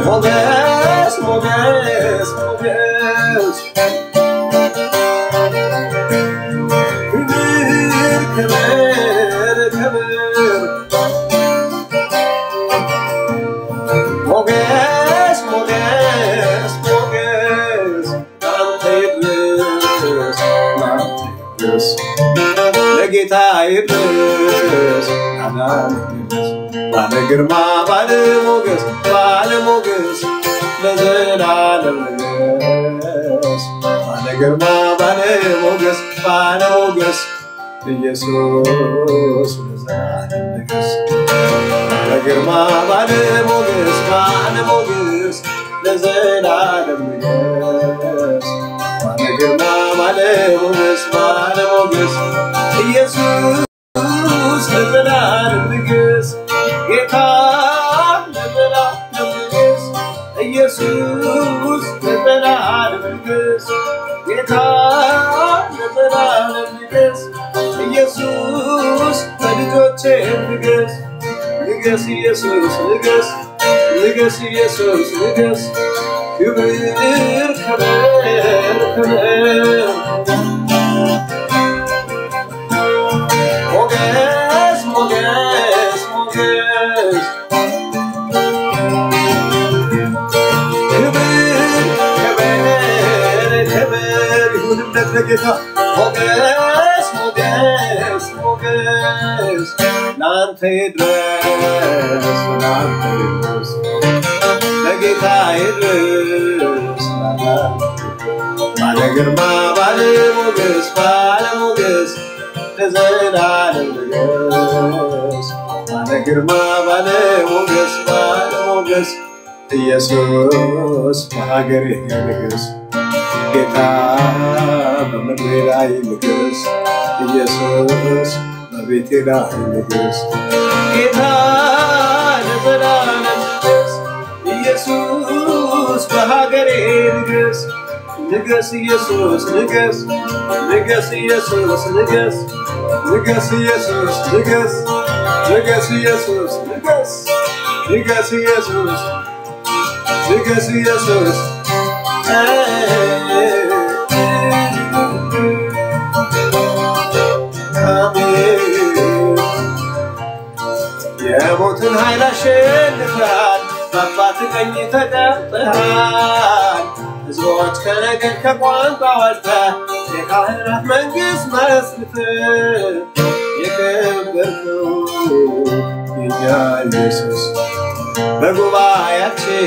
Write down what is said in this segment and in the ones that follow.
ሞገስ ሞገስ ሞገስ ክብር ክብር ሞገስ ሞገስ ሞገስ ላንተ ይድረስ ላንተ ይድረስ ለጌታ ይድረስ ባለ ግርማ ባለ ሞገስ ለዘላለም ንገስ ባለ ግርማ ባለ ሞገስ ኢየሱስ ለዘላለም ንገስ ባለ ግርማ ባለ ሞገስ ለዘላለም ንገስ ባለ ግርማ ባለ ሞገስ ኢየሱስ ለዘላለም ንገስ ጌታ ለዘላለም ንገስ ኢየሱስ ለዘላለም ንገስ ጌታ ለዘላለም ንገስ ኢየሱስ ለልጆቼ ንገስ ንገስ ኢየሱስ ንገስ ንገስ ኢየሱስ ንገስ ክብር ክብር ክብር ሞገስ ሞገስ ሞገስ ክብር ይሁንለት ለጌታ ሞገስ ሞገስ ሞገስ ላንተ ይድረስ ለጌታ ይድረስ ባለ ግርማ ባለ ሞገስ ለዘላለም ንገስ ባለ ግርማ ባለ ሞገስ ኢየሱስ በሀገሬ ንገስ ጌታ በምድሬ ላይ ንገስ ኢየሱስ በቤቴ ላይ ንገስ ጌታ ለዘላለም ንገስ ኢየሱስ በሀገሬ ንገስ ንገስ ኢየሱስ ንገስ ንገስ ኢየሱስ ንገስ ንገስ ኢየሱስ ንገስ ንገስ ኢየሱስ ንገስ ንገስ ኢየሱስ ንገስ ኢየሱስ የሞትን ኃይል አሸንፈሃል በአባት ቀኝ ተቀምጠሃል ሕዝቦች ከነገድ ከቋንቋ ወጥተህ የካህናት መንግሥት መስርተህ የከበርከው የእኛ ኢየሱስ በጉባኤያችን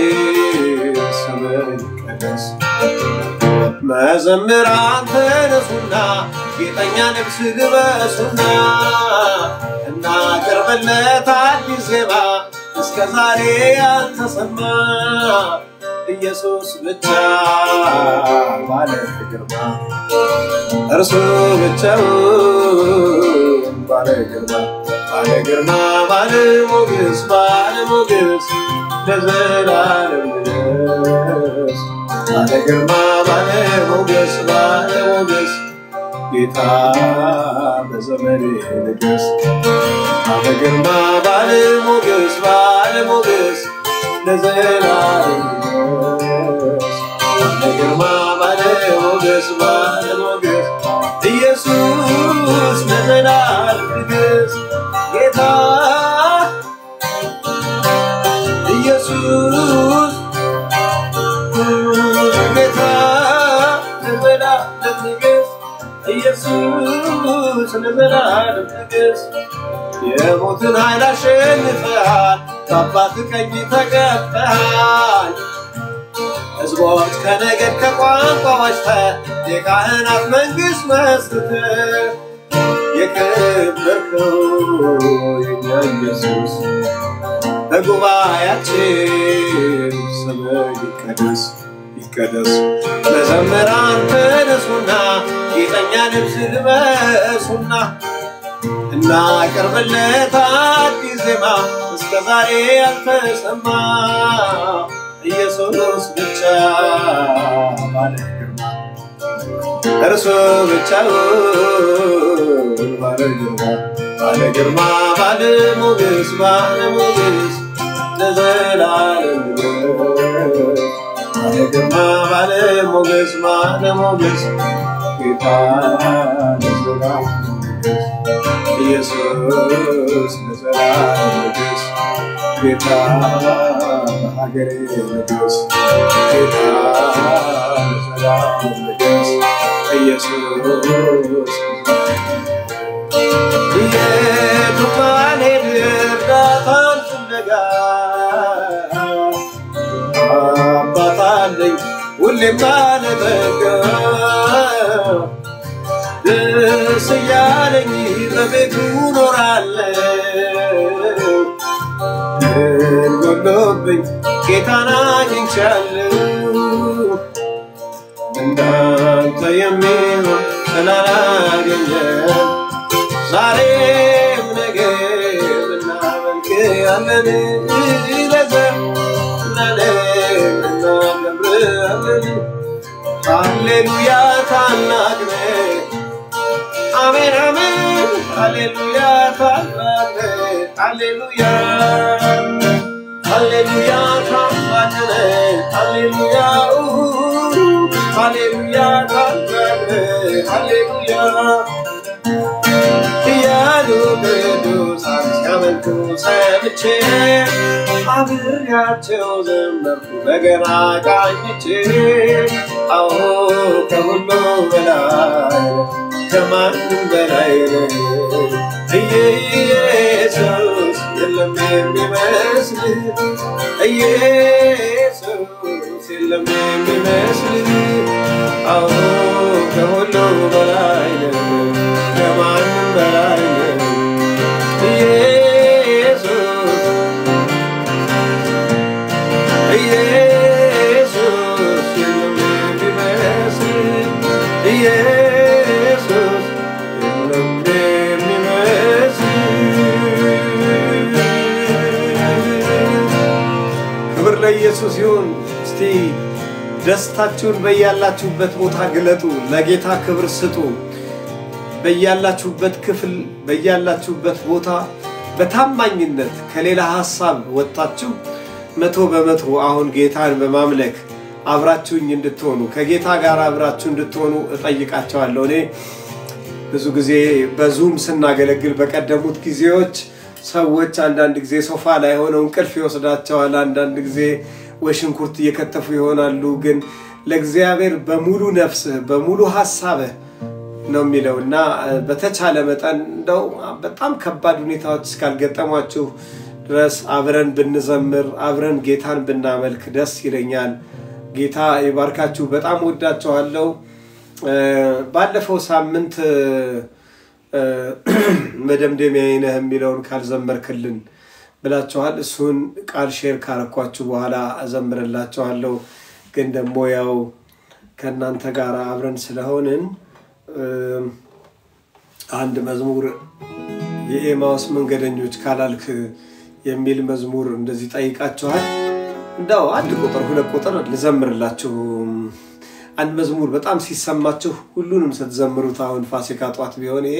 ስምህ ይቀደስ መዘምራን ተነሱና ጌጠኛ ልብስ ልበሱና እናቅርብለት አዲስ ዜማ እስከ ዛሬ ያልተሰማ ኢየሱስ ብቻ ባለ ግርማ እርሱ ብቻውን ባለ ግርማ ባለ ሞገስ ለዘላለም ንገስ ባለ ግርማ ባለ ሞገስ ጌታ በዘመኔ ንገስ ባለ ግርማ ባለ ሞገስ ለዘላለም ንገስ ባለ ግርማ ባለ ሞገስ ኢየሱስ ለዘላለም ንገስ ጌታ ኢየሱስ ጌታ ለዘላለም ንገስ ኢየሱስ ለዘላለም ንገስ የሞትን ኃይል አሸንፈሃል በአባት ቀኝ ተቀምጠሃል ሕዝቦች ከነገድ ከቋንቋ ወጥተህ የካህናት መንግሥት መስርተህ የከበርከው የእኛ ኢየሱስ በጉባኤያችን ስምህ ይቀደስ መዘምራን ተነሱና ጌጠኛ ልብስ ልበሱና እናቅርብለት አዲስ ዜማ እስከ ዛሬ ያልተሰማ ኢየሱስ ብቻ ባለ ግርማ እርሱ ብቻውን ባለ ግርማ ባለ ሞገስ ለዘላለም ግርማ ባለሞገስ ባለሞገስ ጌታ ለዘላለም ኢየሱስ ለዘላለም ንጉስ ጌታ በሀገሬ ንጉስ ጌታ ለዘላለም ንጉስ ኢየሱስ የዱማኔ እርዳታን ፍለጋ አባታለኝ ሁሌም ባለጠጋ ደስ እያለኝ በቤቱ ኖራለሁ ምን ጎሎብኝ ጌታን አግኝቻለሁ እንዳንተ የሚሆን ስላላገኘን ዛሬም ነገም እናመልክሃለን ለዘላለም እናከብርሃለን ሃሌሉያ ታላቅ ነህ አሜን አሜን ሃሌሉያ ታላቅ ነህ ሃሌሉያ ሃሌሉያ ታላቅ ነህ ሃሌሉያ ሃሌሉያ ታላቅ ነህ ሃሌሉያ ያሉ ቅዱሳን ሲያመልኩ ሰምቼ አብሬያቸው ዘመርኩ በገና ቃኝቼ አዎ ከሁሉ በላይ ከማንም በላይ ኢየሱስ የለም የሚመስል ኢየሱስ የለም የሚመስል አዎ ከሁሉ በላይ ከማንም በላይ ኢየሱስ የለም የሚመስል ኢየሱስ የለም የሚመስል ክብር ለኢየሱስ ይሁን እስቲ ደስታችሁን በያላችሁበት ቦታ ግለጡ ለጌታ ክብር ስጡ በያላችሁበት ክፍል በያላችሁበት ቦታ በታማኝነት ከሌላ ሐሳብ ወጣችሁ 100% አሁን ጌታን በማምለክ አብራችሁኝ እንድትሆኑ ከጌታ ጋር አብራችሁ እንድትሆኑ እጠይቃችኋለሁ እኔ ብዙ ጊዜ በዙም ስናገለግል በቀደሙት ጊዜዎች ሰዎች አንዳንድ ጊዜ ሶፋ ላይ ሆነው እንቅልፍ ይወስዳቸዋል አንዳንድ ጊዜ ወሽንኩርት እየከተፉ ይሆናሉ ግን ለእግዚአብሔር በሙሉ ነፍስህ በሙሉ ሐሳብህ ነው የሚለውና በተቻለ መጠን እንደው በጣም ከባድ ሁኔታዎች እስካልገጠሟችሁ ድረስ አብረን ብንዘምር አብረን ጌታን ብናመልክ ደስ ይለኛል ጌታ ይባርካችሁ በጣም ወዳችኋለሁ ባለፈው ሳምንት መደምደሚያዬ ነህ የሚለውን ካልዘመርክልን ብላችኋል እሱን ቃል ሼር ካረኳችሁ በኋላ አዘምርላችኋለሁ ግን ደግሞ ያው ከናንተ ጋር አብረን ስለሆንን አንድ መዝሙር የኤማውስ መንገደኞች ካላልክ የሚል መዝሙር እንደዚህ ጠይቃችኋል እንደው አንድ ቁጥር ሁለት ቁጥር ልዘምርላችሁ አንድ መዝሙር በጣም ሲሰማችሁ ሁሉንም ስትዘምሩት አሁን ፋሲካ ጧት ቢሆን ይሄ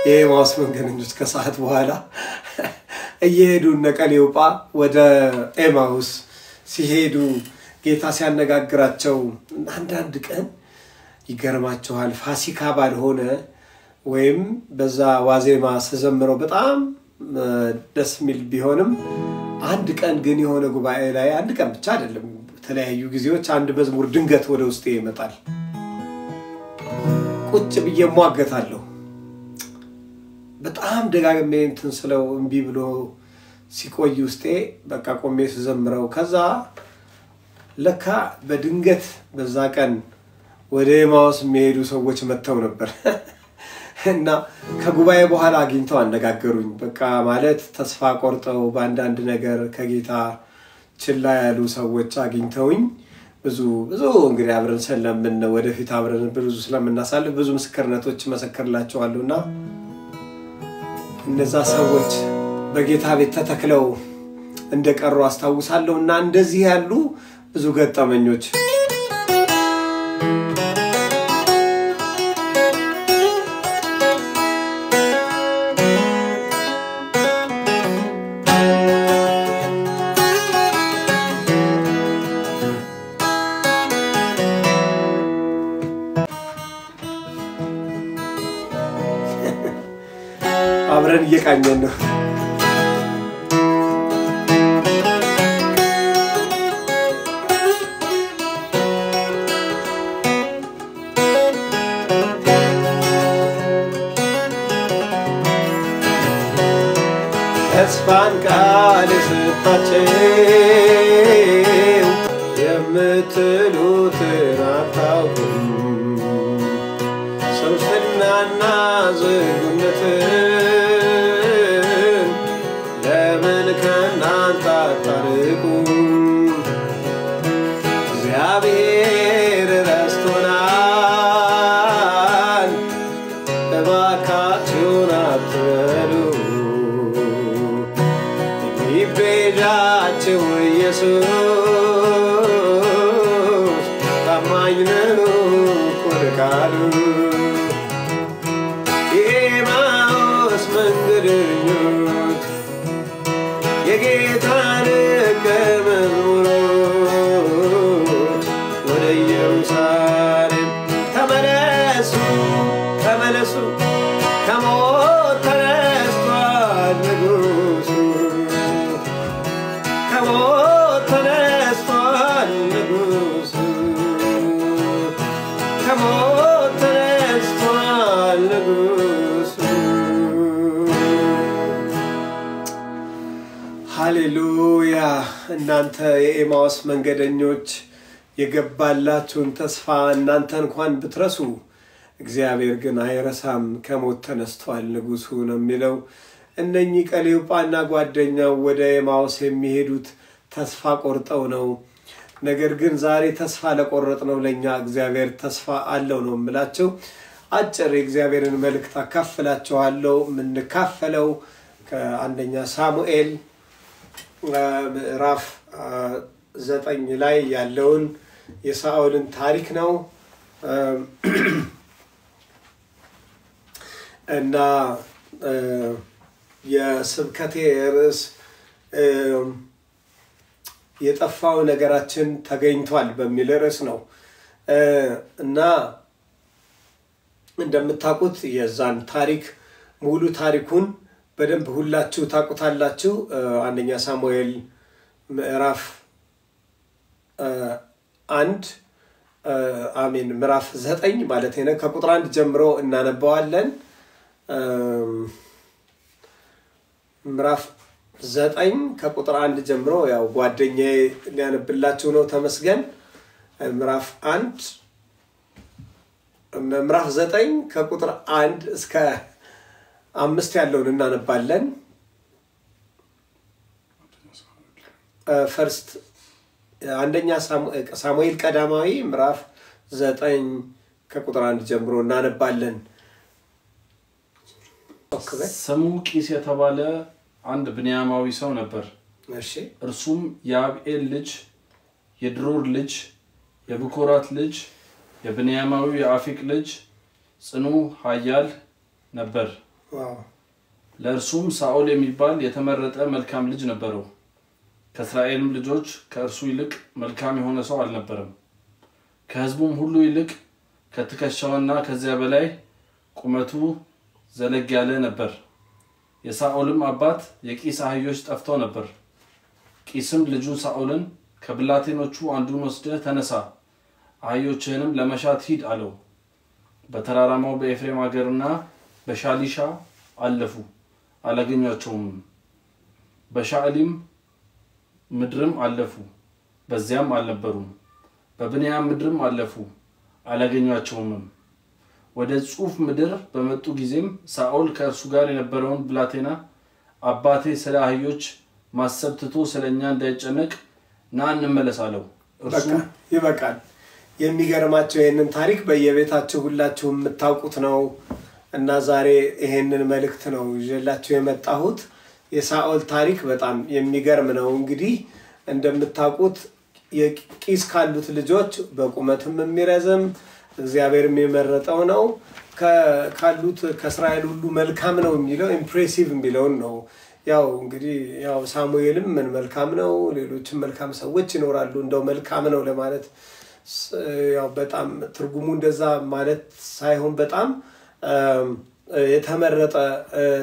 የኤማውስ መንገደኞች ከሰዓት በኋላ እየሄዱ ነቀሌውጳ ወደ ኤማውስ ሲሄዱ ጌታ ሲያነጋግራቸው አንዳንድ ቀን ይገርማችኋል ፋሲካ ባልሆነ ወይም በዛ ዋዜማ ተዘምረው በጣም ደስ ሚል ቢሆንም አንድ ቀን ግን የሆነ ጉባኤ ላይ አንድ ቀን ብቻ አይደለም ተለያዩ ጊዜዎች አንድ መዝሙር ድንገት ወደ ውስጤ ይመጣል ቁጭ ብዬ ሟገታለሁ በጣም ደጋግሜ እንትን ስለው እንቢ ብሎ ሲቆይ ውስጤ በቃ ቆሜ ተዘምረው ከዛ ለካ በድንገት በዛ ቀን ወደ ኤማውስ የሚሄዱ ሰዎች መተው ነበር እና ከጉባኤ በኋላ አግኝተው አነጋገሩኝ በቃ ማለት ተስፋ ቆርጠው በአንዳንድ ነገር ከጌታ ችላ ያሉ ሰዎች አግኝተውኝ ብዙ እንግዲህ አብረን ስለምን ወደፊት አብረን ብዙ ስለምናሳልፍ ብዙ ምስክርነቶች መሰከርላቸዋለሁና እነዛ ሰዎች በጌታ ቤት ተተክለው እንደቀሩ አስተዋውሳለሁና እንደዚህ ያሉ ብዙ ገጠመኞች አብረን እየቃኘን ነው ተስፋን ቃል ሰጣቸው የምትሉትን አታውቁም ሰውስናና ዝጉነትን ለምን ከእናንተ አታርቁም እግዚአብሔር ረስቶናል እባካችሁን አትበሉ ይቤዣችሁ ኢየሱስ ታማኝ ነው ቃሉ የኤማሁስ መንገደኞች የጌታን ደቀ መዝሙሮች ወደ ኢየሩሳሌም ተመለሱ ተመለሱ ከሞት ተነስቷል ንጉሡ ከሞት ተነስቷል ንጉሡ ከሞት ተነስቷል ንጉሡ ሃሌሉያ እናንተ የኤማሁስ መንገደኞች የገባላችሁን ተስፋ እናንተ እንኳን ብትረሱ እግዚአብሔር ግን አይረሳም ከሞት ተነስቷል ንጉሡ ነው የሚለው እነኚህ ቀሌዮጳና ጓደኛው ወደ ኤማሁስ የሚሄዱት ተስፋ ቆርጠው ነው ነገር ግን ዛሬ ተስፋ ለቆረጥነው ለኛ እግዚአብሔር ተስፋ አለው ነው የምላችሁ አጭር የእግዚአብሔርን መልእክት አካፍላችኋለሁ ምንካፈለው ከአንደኛ ሳሙኤል ምዕራፍ 9 ላይ ያለውን የሳኦልን ታሪክ ነው እና የስብከቴ ርዕስ የጠፋው ነገራችን ተገኝቷል በሚል ርዕስ ነው እና እንደምታውቁት የዛን ታሪክ ሙሉ ታሪኩን በደንብ ሁላችሁ ታውቁታላችሁ አንደኛ ሳሙኤል ምዕራፍ 1 አሜን ምዕራፍ 9 ማለት ነው ከቁጥር 1 ጀምሮ እናነባዋለን ምዕራፍ 9 ከቁጥር 1 ጀምሮ ያው ጓደኛዬ ሊያነብላችሁ ነው ተመስገን ምዕራፍ 1 ምዕራፍ 9 ከቁጥር 1 እስከ 5 ያለውን እናነባለን ፈርስት አንደኛ ሳሙኤል ቀዳማዊ ምዕራፍ 9 ከቁጥር 1 ጀምሮ እናነባለን ስሙ ቂስ የተባለ አንድ ብንያማዊ ሰው ነበር እሺ እርሱም የአብኤል ልጅ የድሮር ልጅ የብኮራት ልጅ የብንያማዊ የአፊቅ ልጅ ጽኑ ኃያል ነበር ዋው ለእርሱም ሳኦል የሚባል የተመረጠ መልካም ልጅ ነበረው ከእስራኤልም ልጆች ከእርሱ ይልቅ መልካም የሆነ ሰው አልነበረም ከሕዝቡም ሁሉ ይልቅ ከትከሻውና ከዚያ በላይ ቁመቱ ዘለግ ያለ ነበር የሳኦልም አባት የቂስ አህዮች ጠፍተው ነበር ቂስም ልጁን ሳኦልን ከብላቴኖቹ አንዱን ወስደህ ተነሳ አህዮችህንም ለመሻት ሂድ አለው በተራራማው በኤፍሬም ሀገርና በሻሊሻ አለፉ አላገኛቸውም በሻዕሊም ምድርም አለፉ በዚያም አልነበሩም በብንያም ምድርም አለፉ አላገኛቸውም ወደ ጹፍ ምድር በመጡ ጊዜም ሳኦል ከእርሱ ጋር የነበረውን ብላቴና አባቴ ስለ አህዮች ማሰብ ትቶ ስለኛ እንዳይጨነቅ ና እንመለስ አለው እርሱ ይበቃል የሚገርማቸው ይሄንን ታሪክ በየቤታችሁ ሁላችሁ የምታውቁት ነው እና ዛሬ ይሄንን መልእክት ነው ይዤላችሁ የመጣሁት የሳኦል ታሪክ በጣም የሚገርም ነው እንግዲህ እንደምታውቁት የቂስ ካሉት ልጆች በቁመትም የሚረዘም እግዚአብሔርም የመረጠው ነው ካሉት ከእስራኤል ሁሉ መልካም ነው የሚለው ኢምፕሬሲቭ የሚለው ነው ያው እንግዲህ ያው ሳሙኤልም ምን መልካም ነው ሌሎችም መልካም ሰዎች ይኖራሉ እንደው መልካም ነው ለማለት ያው በጣም ትርጉሙ እንደዛ ማለት ሳይሆን በጣም የተመረጠ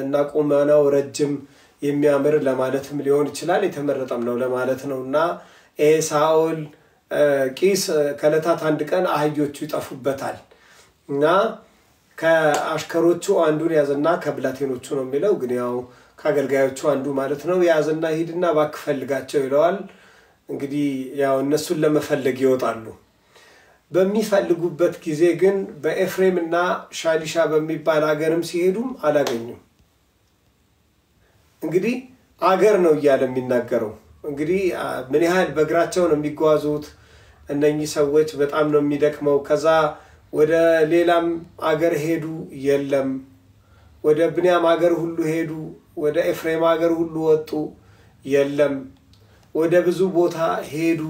እና ቁመናው ረጅም የሚያምር ለማለትም ሊሆን ይችላል የተመረጠም ነው ለማለት ነውና ሳኦል ቂስ ከለታት አንድ ቀን አህዮቹ ይጠፉበታል እና ከአሽከሮቹ አንዱን ያዘና ከብላቴኖቹ ነው የሚለው ግን ያው ከአገልጋዮቹ አንዱ ማለት ነው ያዘና ሂድና ባክ ፈልጋቸው ይለዋል እንግዲህ ያው እነሱን ለመፈለግ ይወጣሉ በሚፈልጉበት ጊዜ ግን በኤፍሬምና ሻሊሻ በሚባል ሀገርም ሲሄዱም አላገኙም እንግዲህ አገር ነው ይያለ የሚናገረው እንግዲህ ምን ያህል በእግራቸው ነው የሚጓዙት እነኚህ ሰዎች በጣም ነው የሚደክመው ከዛ ወደ ሌላም አገር ሄዱ የለም ወደ ብንያም አገር ሁሉ ሄዱ ወደ ኤፍሬም አገር ሁሉ ወጡ የለም ወደ ብዙ ቦታ ሄዱ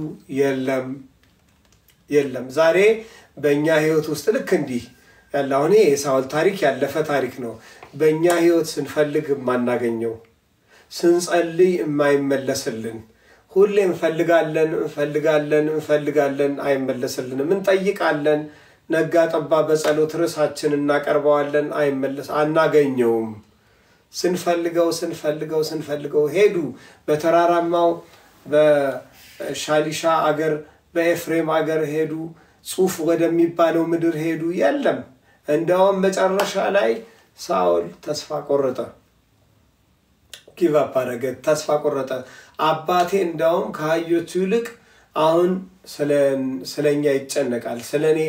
የለም ዛሬ በእኛ ህይወት ውስጥ ልክ እንዲህ ያለው እኔ የሳኦል ታሪክ ያለፈ ታሪክ ነው በእኛ ህይወት ስንፈልግ ማናገኘው ስንጸልይ የማይመለስልን ሁሌ እንፈልጋለን አይመለስልንም እንጠይቃለን ነጋ ጠባ በጸሎት ርሳችን እናቀርባለን አይመለስ አናገኘውም ስንፈልገው ሄዱ በተራራማው በሻሊሻ አገር በኤፍሬም አገር ሄዱ ጹፍ ወደሚባለው ምድር ሄዱ የለም እንደውም መጨረሻ ላይ ሳኦል ተስፋ ቆረጠ ጊቫፕ አደረገ ተስፋ ቆረጠ አባቴ እንደውም ከአህዮቹ ይልቅ አሁን ስለኛ ይጨነቃል ስለኔ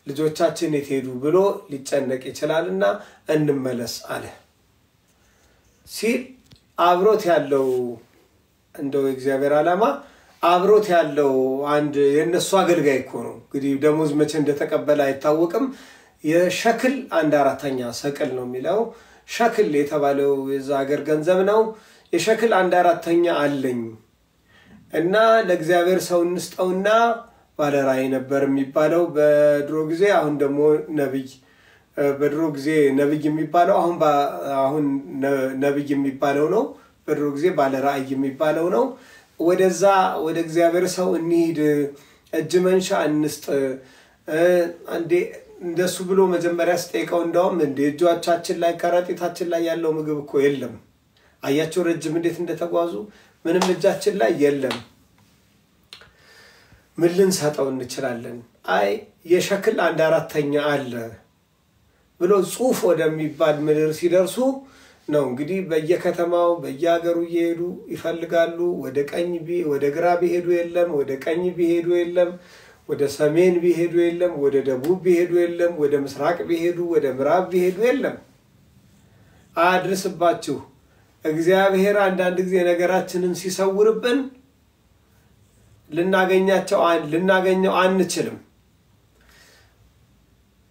ልጆቻችን የት ሄዱ ብሎ ሊጨነቅ ይችላልና እንመለስ አለ ሲል አብሮት ያለው እንደው እግዚአብሔር ዓላማ አብሮት ያለው አንድ የነሱ አገልጋይ እኮ ነው እንግዲህ ደሞዝ መቼ እንደተቀበለ አይታወቅም የሸክል 1/4 ሰቅል ነው የሚለው ሸክል የተባለው የዛ ሀገር ገንዘብ ነው የሸክል 1/4 አለኝ እና ለእግዚአብሔር ሰው እንስጠውና ባለራይ ነበር የሚባለው በድሮ ጊዜ አሁን ደግሞ ነብይ በድሮ ጊዜ ነብይ የሚባለው አሁን ነብይ የሚባለው ነው በድሮ ጊዜ ባለራይ የሚባለው ነው ወደዛ ወደ እግዚአብሔር ሰው እንሂድ እጅ መንሻ እንስጥ አንዴ እንደሱ ብሎ መጀመሪያ ስጠይቀው እንደውም እንደ እጆቻችን ላይ ከረጢታችን ላይ ያለው ምግብ እኮ የለም አያቸው ረጅም እንዴት እንደተጓዙ ምንም እጃችን ላይ የለም ምን ልንሰጠው እንችላለን አይ የሸክል 1/4 አለ ብሎ ጹፍ ወደሚባል ምድር ሲደርሱ ነው እንግዲህ በየከተማው በየሀገሩ ይሄዱ ይፈልጋሉ ወደ ግራ ቢሄዱ የለም ወደ ቀኝ ቢሄዱ የለም ወደ ሰሜን ቢሄዱ የለም ወደ ደቡብ ቢሄዱ የለም ወደ ምስራቅ ቢሄዱ ወደ ምዕራብ ቢሄዱ የለም አድርስባችሁ እግዚአብሔር አንዳንድ ጊዜ ነገራችንን ሲሰውርብን ልናገኘው አንችልም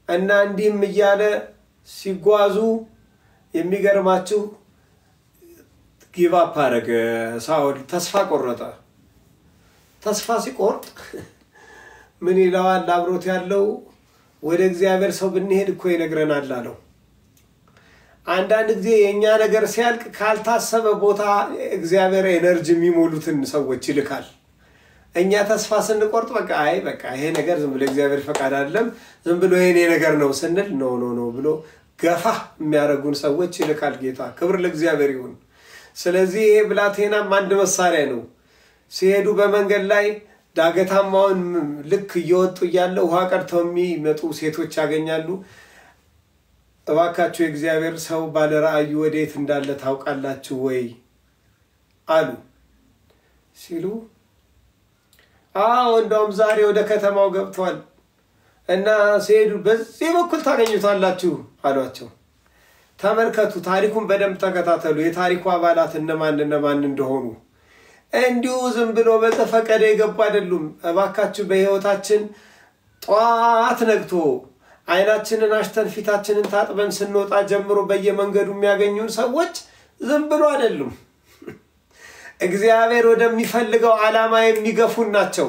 እና እንዲህም እያለ ሲጓዙ የሚገርማችሁ ጊቫፕ አደረገ ሳኦል ተስፋ ቆረጠ ተስፋ ሲቆርጥ ምን ይላል አብሮት ያለው ወደ እግዚአብሔር ሰው ብንሄድ እኮ ይነግረናል አለው አንዳንድ ጊዜ የኛ ነገር ሲያልቅ ካልታሰበ ቦታ እግዚአብሔር ኤነርጂ የሚሞሉትን ሰዎች ይልካል እኛ ተስፋ ስንቆርጥ በቃ ይሄ ነገር ዝም ብሎ እግዚአብሔር ፈቃድ አይደለም ዝም ብሎ ይሄ ነገር ነው ስንል ኖ ብሎ ገፋ የሚያረጉን ሰዎች ይልካል ጌታ ክብር ለእግዚአብሔር ይሁን ስለዚህ ይሄ ብላቴና አንድ መሳሪያ ነው ሲሄዱ በመንገድ ላይ ዳገታማውን ልክ እየወጡ ያለ ውሃ ቀርተው የሚመጡ ሴቶች ያገኛሉ እባካችሁ የእግዚአብሔር ሰው ባለራእዩ ወዴት እንዳለ ታውቃላችሁ ወይ አሉ ሲሉ እንደውም ዛሬ ወደ ከተማው ገብቷል እና ሲሄዱ በዚህ በኩል ታገኙታላችሁ አሏቸው ተመልከቱ ታሪኩን በደንብ ተከታተሉ የታሪኩ አባላት እነማን እንደሆኑ እንዲሁ ዝም ብሎ በተፈቀደ ይገባ አይደሉም እባካችሁ በህይወታችን ጧት ነግቶ አይናችንን አሽተን ፊታችንን ታጥበን ስንወጣ ጀምሮ በየመንገዱ የሚያገኙን ሰዎች ዝም ብሎ አይደሉም እግዚአብሔር ወደሚፈልገው ዓላማ የሚገፉን ናቸው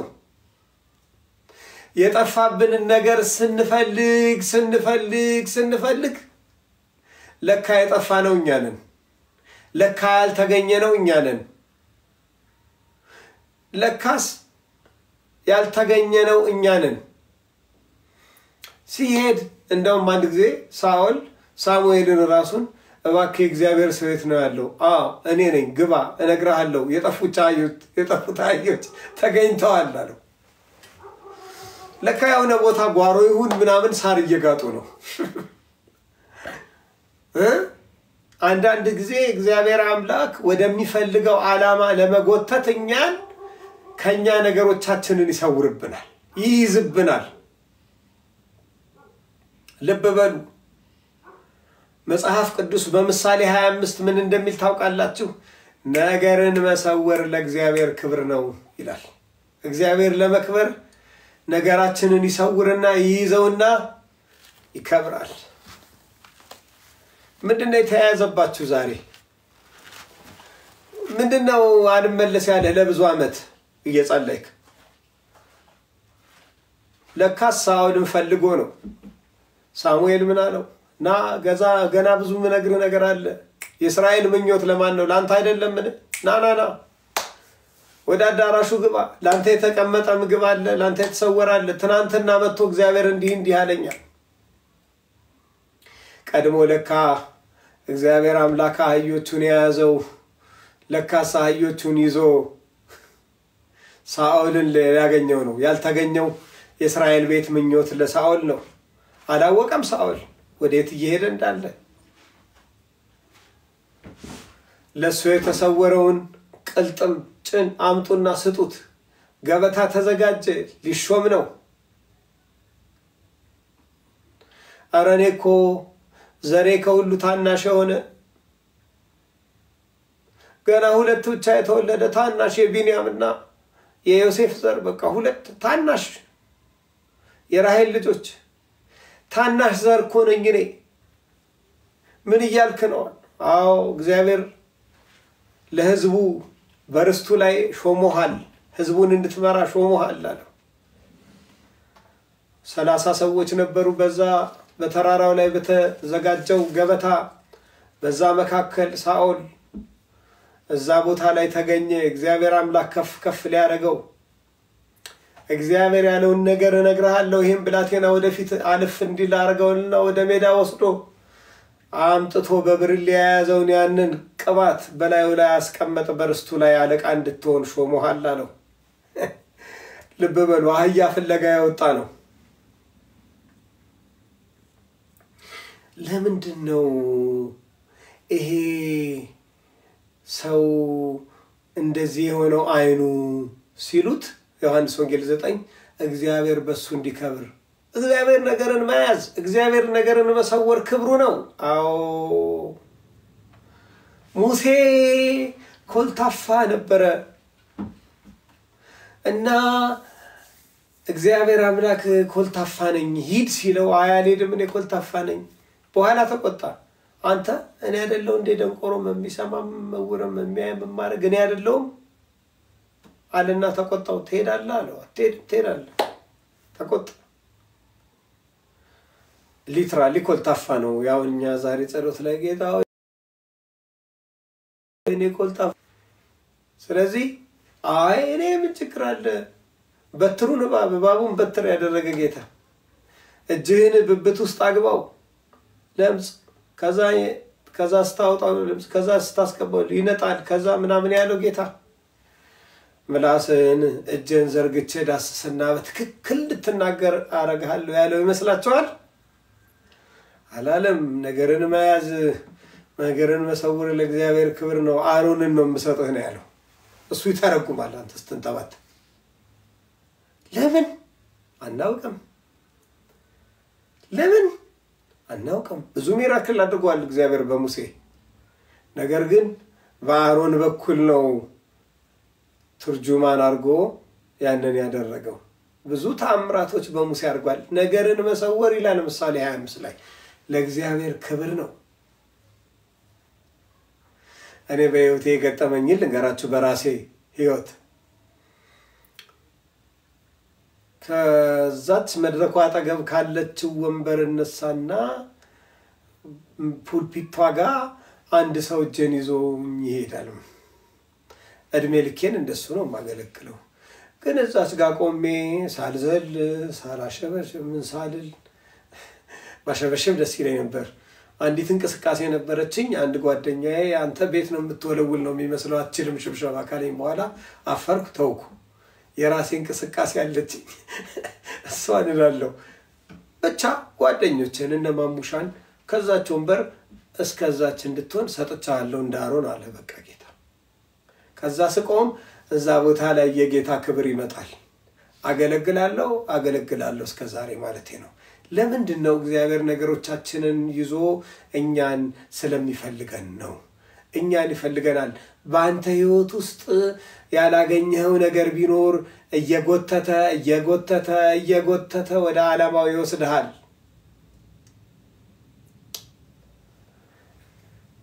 የጠፋብን ነገር ስንፈልግ ለካ የጠፋነው እኛ ነን ለካ ያልተገኘነው እኛ ነን ለካስ ያልተገኘነው እኛ ነን ሲሄድ እንደውም አንድ ጊዜ ሳኦል ሳሙኤልን ራሱን እባክህ እግዚአብሔር ሰው የት ነው ያለው? አዎ እኔ ነኝ፣ ግባ እነግርሃለሁ፣ የጠፉት አህዮች ተገኝተዋል አለው። ለካ የሆነ ቦታ ጓሮ ይሁን ምናምን ሳር እየጋጡ ነው። አንዳንድ ጊዜ እግዚአብሔር አምላክ ወደሚፈልገው ዓላማ ለመጎተት እኛን ከኛ ነገሮቻችንን ይሰውርብናል፣ ይይዝብናል። ልብ በሉ። መጽሐፍ ቅዱስ በምሳሌ 25 ምን እንደሚል ታውቃላችሁ? ነገርን መሰወር ለእግዚአብሔር ክብር ነው ይላል። እግዚአብሔር ለመክበር ነገራችንን ይሰውርና ይይዘውና ይከብራል። ምንድነው የተያያዘባችሁ ዛሬ? ምንድነው አልመለስ ያለ ለብዙ ዓመት እየጸለይክ? ለካስ ሳኦልን ፈልጎ ነው። ሳሙኤል ምን አለው? ና ገና ብዙ ምነግር ነገር አለ። የእስራኤል ምኞት ለማን ነው? ላንተ አይደለምን? ና ወደ አዳራሹ ግባ። ላንተ የተቀመጠ ምግብ አለ፣ ላንተ የተሰወረ አለ። ትናንትና መጥቶ እግዚአብሔር እንዲህ አለኛል። ቀድሞ ለካ እግዚአብሔር አምላክ አህዮቹን የያዘው ለካ አህዮቹን ይዞ ሳኦልን ያገኘው ነው። ያልተገኘው የእስራኤል ቤት ምኞት ለሳኦል ነው። አላወቀም ሳኦል ወዴት እየሄደ እንዳለ። ለሱ የተሰወረውን ቅልጥም ጭን አምጡና ስጡት። ገበታ ተዘጋጀ፣ ሊሾም ነው። አረኔ እኮ ዘሬ ከሁሉ ታናሽ የሆነ ገና ሁለት ብቻ የተወለደ ታናሽ የቢንያምና የዮሴፍ ዘር፣ በቃ ሁለት ታናሽ የራሔል ልጆች፣ ታናሽ ዘር እኮ ነኝ እኔ። ምን እያልክ ነው? አዎ እግዚአብሔር ለሕዝቡ በርስቱ ላይ ሾሞሃል፣ ሕዝቡን እንድትመራ ሾሞሃል አለው። 30 ሰዎች ነበሩ በዛ በተራራው ላይ በተዘጋጀው ገበታ። በዛ መካከል ሳኦል እዛ ቦታ ላይ ተገኘ። እግዚአብሔር አምላክ ከፍ ሊያደርገው እግዚአብሔር ያለውን ነገር እነግርሃለሁ፣ ይሄን ብላቴና ወደፊት አልፍ እንዲል አድርገውና ወደ ሜዳ ወስዶ አምጥቶ በብርሌ የያዘውን ያንን ቅባት በላዩ ላይ አስቀመጠ። በርስቱ ላይ አለቃ እንድትሆን ሾሞሃል አለው። ልብ በሉ፣ አህያ ፍለጋ ያወጣ ነው። ለምንድን ነው ይሄ ሰው እንደዚህ የሆነው? አይኑ ሲሉት ዮሐንስ ወንጌል 9 እግዚአብሔር በሱ እንዲከብር። እግዚአብሔር ነገርን መያዝ፣ እግዚአብሔር ነገርን መሰወር ክብሩ ነው። አዎ ሙሴ ኮልታፋ ነበረ እና እግዚአብሔር አምላክ ኮልታፋ ነኝ ሂድ ሲለው አያልሄድም፣ እኔ ኮልታፋ ነኝ። በኋላ ተቆጣ። አንተ እኔ አይደለሁ እንደ ደንቆሮም የሚሰማም መውረም የሚያይ መማረግ እኔ አይደለሁም አለና ተቆጣው። ትሄዳለህ አለው። ትሄዳለህ። ተቆጣ። ሊትራሊ ኮልታፋ ነው። ያው እኛ ዛሬ ጸሎት ላይ ጌታ እኔ ኮልታፋ፣ ስለዚህ አይ እኔ ምን ችግር አለ? በትሩን እባቡን በትር ያደረገ ጌታ እጅህን ብብት ውስጥ አግባው ለምጽ፣ ከዛ ስታወጣው ለምጽ፣ ከዛ ስታስቀባው ይነጣል፣ ከዛ ምናምን ያለው ጌታ ምላስን እጅን ዘርግቼ ዳስስና በትክክል እንድትናገር አረጋለሁ ያለው ይመስላችኋል? አላለም። ነገርን መያዝ፣ ነገርን መሰወር ለእግዚአብሔር ክብር ነው። አሮንን ነው የምሰጥህ ነው ያለው። እሱ ይተረጉማል፣ አንተ ስትንጠባት። ለምን አናውቅም? ለምን አናውቅም? ብዙ ሚራክል አድርጓል እግዚአብሔር በሙሴ። ነገር ግን በአሮን በኩል ነው ትርጁማን አድርጎ ያንን ያደረገው። ብዙ ተአምራቶች በሙሴ አድርጓል። ነገርን መሰወር ይላል ምሳሌ 25 ላይ ለእግዚአብሔር ክብር ነው። እኔ በህይወቴ የገጠመኝን ልንገራችሁ። በራሴ ህይወት ከዛች መድረኩ አጠገብ ካለችው ወንበር እነሳና ፑልፒቷ ጋር አንድ ሰው እጄን ይዞ ይሄዳል። እድሜ ልኬን እንደሱ ነው የማገለግለው። ግን እዛች ጋር ቆሜ ሳልዘል ሳላሸበሽ ምን ሳልል ባሸበሽም ደስ ይለኝ ነበር። አንዲት እንቅስቃሴ ነበረችኝ አንድ ጓደኛዬ አንተ ቤት ነው የምትወለውል ነው የሚመስለው አትችልም ሽብሸባ ካለኝ በኋላ አፈርኩ ተውኩ የራሴ እንቅስቃሴ አለችኝ እሷን እላለሁ ብቻ ጓደኞቼን እነ ማሙሻን ከዛች ወንበር እስከዛች እንድትሆን ሰጥቻለሁ እንዳሮን አለ በቃ ጌታ ከዛ ስቆም እዛ ቦታ ላይ የጌታ ክብር ይመጣል አገለግላለሁ እስከ ዛሬ ማለቴ ነው ለምንድነው እግዚአብሔር ነገሮቻችንን ይዞ እኛን ስለሚፈልገን ነው እኛን ይፈልገናል በአንተ ህይወት ውስጥ ያላገኘው ነገር ቢኖር እየጎተተ ወደ ዓላማው ይወስድሃል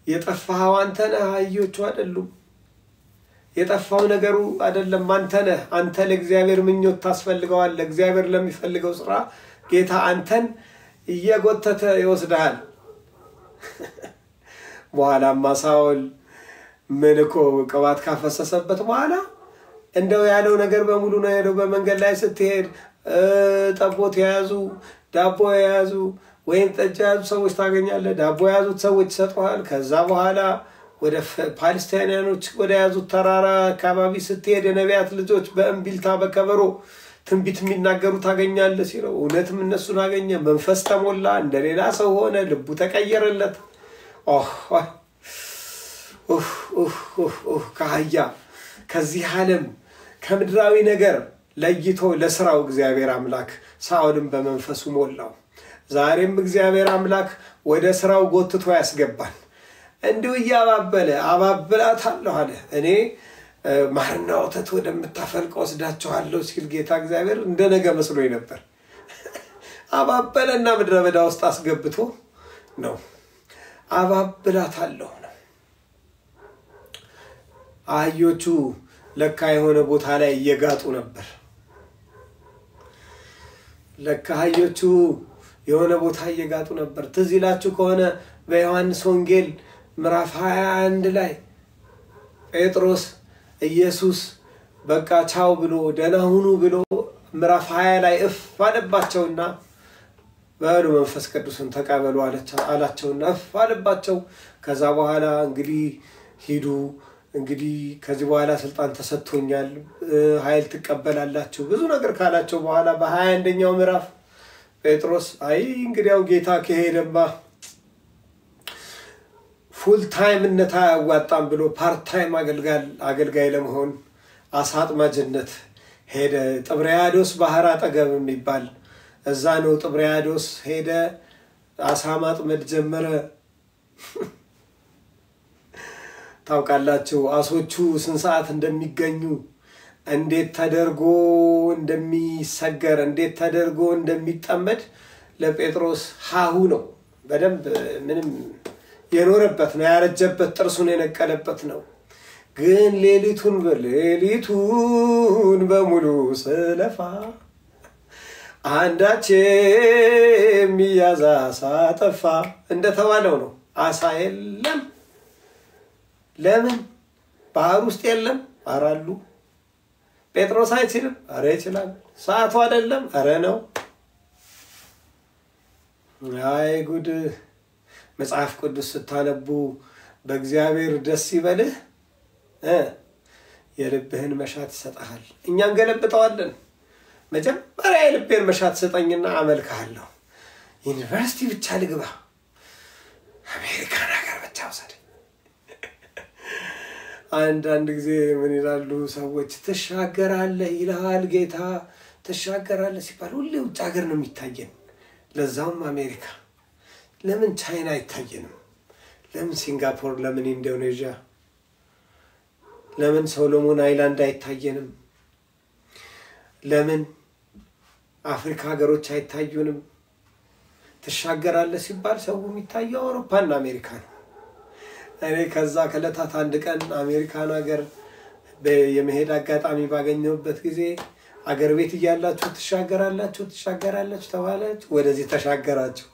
የጠፋው አንተ ነህ አህዮቹ አይደሉም የጠፋው ነገሩ አይደለም አንተ ነህ አንተ ለእግዚአብሔር ምኞት ታስፈልገዋል ለእግዚአብሔር ለሚፈልገው ስራ ጌታ አንተን እየጎተተ ይወስዳል በኋላማ ሳውል ምንኮ ቅባት ካፈሰሰበት በኋላ እንደው ያለው ነገር በሙሉ ነው ያለው በመንገድ ላይ ስትሄድ ጠቦት ያዙ ዳቦ ያዙ ወይም ጠጅ ያዙ ሰዎች ታገኛለህ ዳቦ ያዙት ሰዎች ሰጥቷል ከዛ በኋላ ወደ ፓለስቲናኖች ወደ ያዙት ተራራ አካባቢ ስትሄድ የነቢያት ልጆች በእምቢልታ በከበሮ ትንቢት የሚናገሩ ታገኛለህ ሲለው እውነትም እነሱን አገኘ መንፈስ ተሞላ እንደሌላ ሰው ሆነ ልቡ ተቀየረለት ካህያ ከዚህ ዓለም ከምድራዊ ነገር ለይቶ ለስራው እግዚአብሔር አምላክ ሳኦልን በመንፈሱ ሞላው ዛሬም እግዚአብሔር አምላክ ወደ ስራው ጎትቶ ያስገባል እንዲሁ ያባበለ አባብላታለሁ አለ እኔ ማርና ወተት ወደምታፈልቀው ወስዳቸዋለሁ ሲል ጌታ እግዚአብሔር እንደነገ መስሎኝ ነበር አባበለና ምድረ በዳ ውስጥ አስገብቶ ነው አባብላታለሁ ነው አህዮቹ ለካ የሆነ ቦታ ላይ እየጋጡ ነበር ለካ አህዮቹ የሆነ ቦታ እየጋጡ ነበር ትዝ ይላችሁ ከሆነ በዮሐንስ ወንጌል ምዕራፍ 21 ላይ ጴጥሮስ ኢየሱስ በቃ ቻው ብሎ ደህና ሁኑ ብሎ ምዕራፍ 20 ላይ አለባቸውና በሉ መንፈስ ቅዱስን ተቀበሉ አላቸውና አለባቸው ከዛ በኋላ እንግዲህ ሂዱ እንግዲህ ከዚህ በኋላ ስልጣን ተሰጥቶኛል ኃይል ተቀበላላችሁ ብዙ ነገር ካላቸው በኋላ በ21ኛው ምዕራፍ ጴጥሮስ አይ እንግዲያው ጌታ ከሄደባ ፉል ታይም ነታ ያዋጣም ብሎ ፓርት ታይም አገልጋይ ለመሆን አሳጥማጅነት ሄደ ጥብርያዶስ ባህር አጠገብ የሚባል እዛ ነው ጥብርያዶስ ሄደ አሳማጥመድ ጀመረ ታውቃላችሁ አሶቹ ስንት ሰዓት እንደሚገኙ እንዴት ተደርጎ እንደሚሰገር እንዴት ተደርጎ እንደሚጠመድ ለጴጥሮስ ሃሁ ነው በደንብ ምንም የኖረበት ነው ያረጀበት ጥርሱን የነቀለበት ነው ግን ሌሊቱን በሙሉ ስለፋ አንዳችም ያዛ ሳጠፋ እንደተባለው ነው አሳ የለም ለምን ባህር ውስጥ የለም አራሉ ጴጥሮስ አይችልም አረ ይችላል ሰዓቱ አይደለም አረ ነው አይ ጉድ መጽሐፍ ቅዱስ ስታነቡ በእግዚአብሔር ደስ ይበልህ የልብህን መሻት ይሰጣል እኛን ገለብጠዋለን መጀመሪያ የልብህን መሻት ሰጠኝና አመልካለሁ ዩኒቨርሲቲ ብቻ ልግባ አሜሪካ ነገር ብቻ ወሰደ አንድ ጊዜ ምን ይላሉ ሰዎች ተሻገራለህ ይላል ጌታ ተሻገራለህ ሲባል ሁሉ ውጭ ሀገር ነው የሚታየን ለዛውም አሜሪካ ለምን ቻይና አይታየንም ለምን ሲንጋፖር ለምን ኢንዶኔዥያ ለምን ሶሎሞን አይላንድ አይታየንም ለምን አፍሪካ ሀገሮች አይታዩንም ተሻገራለህ ሲባል ሰው የሚታየው አውሮፓና አሜሪካ ነው እኔ ከዛ ከለታት አንድ ቀን አሜሪካን ሀገር የመሄድ አጋጣሚ ባገኘሁበት ጊዜ አገር ቤት ይያላችሁ ተሻገራላችሁ ተባላችሁ ወደዚህ ተሻገራችሁ